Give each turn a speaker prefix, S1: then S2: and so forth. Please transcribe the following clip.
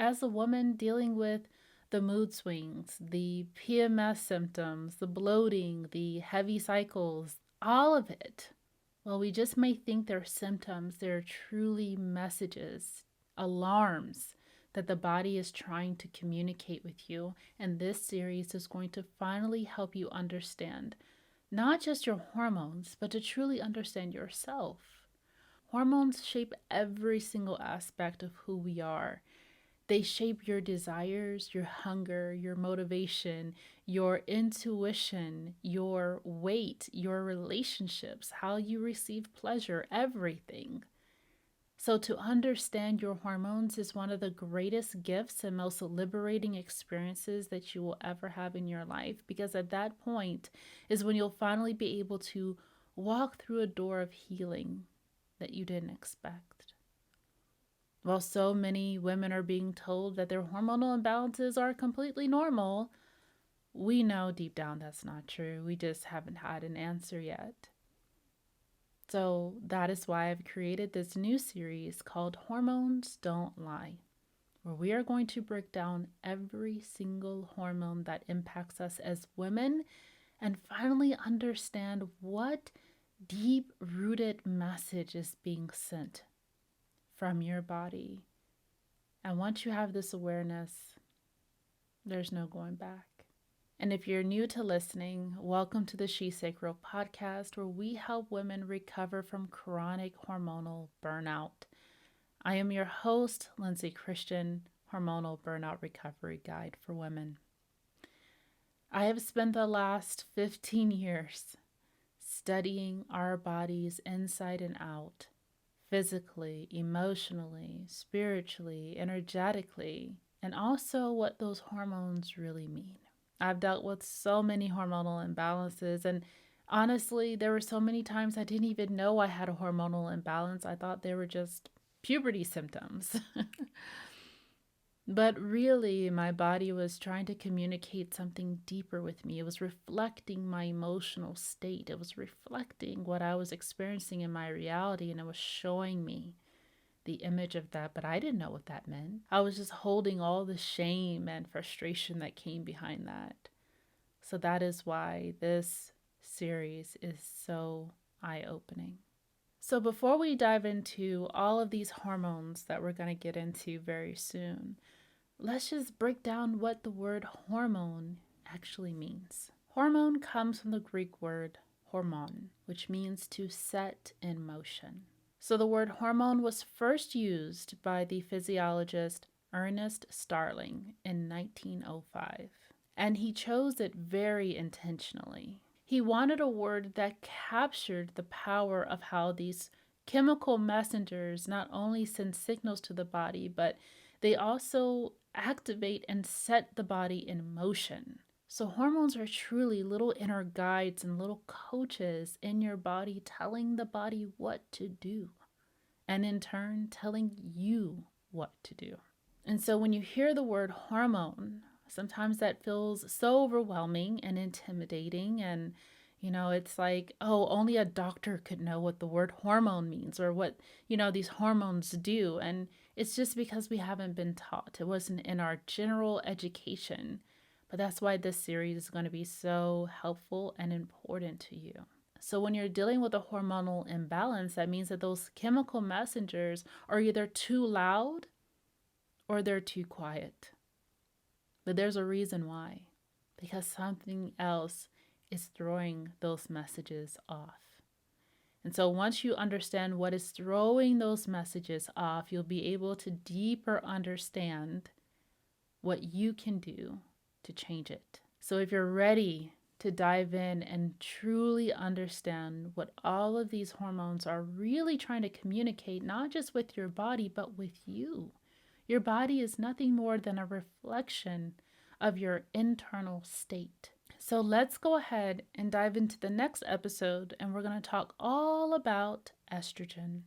S1: as a woman dealing with the mood swings, the PMS symptoms, the bloating, the heavy cycles, all of it, well, we just may think they're symptoms, they're truly messages, alarms that the body is trying to communicate with you. And this series is going to finally help you understand not just your hormones, but to truly understand yourself. Hormones shape every single aspect of who we are. They shape your desires, your hunger, your motivation, your intuition, your weight, your relationships, how you receive pleasure, everything. So, to understand your hormones is one of the greatest gifts and most liberating experiences that you will ever have in your life, because at that point is when you'll finally be able to walk through a door of healing that you didn't expect. While so many women are being told that their hormonal imbalances are completely normal, we know deep down that's not true. We just haven't had an answer yet. So that is why I've created this new series called Hormones Don't Lie, where we are going to break down every single hormone that impacts us as women and finally understand what deep-rooted message is being sent from your body. And once you have this awareness, there's no going back. And if you're new to listening, welcome to the SheSacral podcast, where we help women recover from chronic hormonal burnout. I am your host, Lindsay Christian, Hormonal Burnout Recovery Guide for Women. I have spent the last 15 years studying our bodies inside and out, physically, emotionally, spiritually, energetically, and also what those hormones really mean. I've dealt with so many hormonal imbalances, and honestly, there were so many times I didn't even know I had a hormonal imbalance. I thought they were just puberty symptoms. But really, my body was trying to communicate something deeper with me. It was reflecting my emotional state. It was reflecting what I was experiencing in my reality, and it was showing me the image of that, but I didn't know what that meant. I was just holding all the shame and frustration that came behind that. So that is why this series is so eye-opening. So before we dive into all of these hormones that we're going to get into very soon, let's just break down what the word hormone actually means. Hormone comes from the Greek word hormon, which means to set in motion. So the word hormone was first used by the physiologist Ernest Starling in 1905, and he chose it very intentionally. He wanted a word that captured the power of how these chemical messengers not only send signals to the body, but they also activate and set the body in motion. So hormones are truly little inner guides and little coaches in your body, telling the body what to do, and in turn telling you what to do. And so when you hear the word hormone, sometimes that feels so overwhelming and intimidating, and it's like, oh, only a doctor could know what the word hormone means or what, these hormones do. And it's just because we haven't been taught. It wasn't in our general education. But that's why this series is going to be so helpful and important to you. So when you're dealing with a hormonal imbalance, that means that those chemical messengers are either too loud or they're too quiet. But there's a reason why. Because something else is throwing those messages off. And so once you understand what is throwing those messages off, you'll be able to deeper understand what you can do to change it. So if you're ready to dive in and truly understand what all of these hormones are really trying to communicate, not just with your body, but with you. Your body is nothing more than a reflection of your internal state. So let's go ahead and dive into the next episode, and we're going to talk all about estrogen.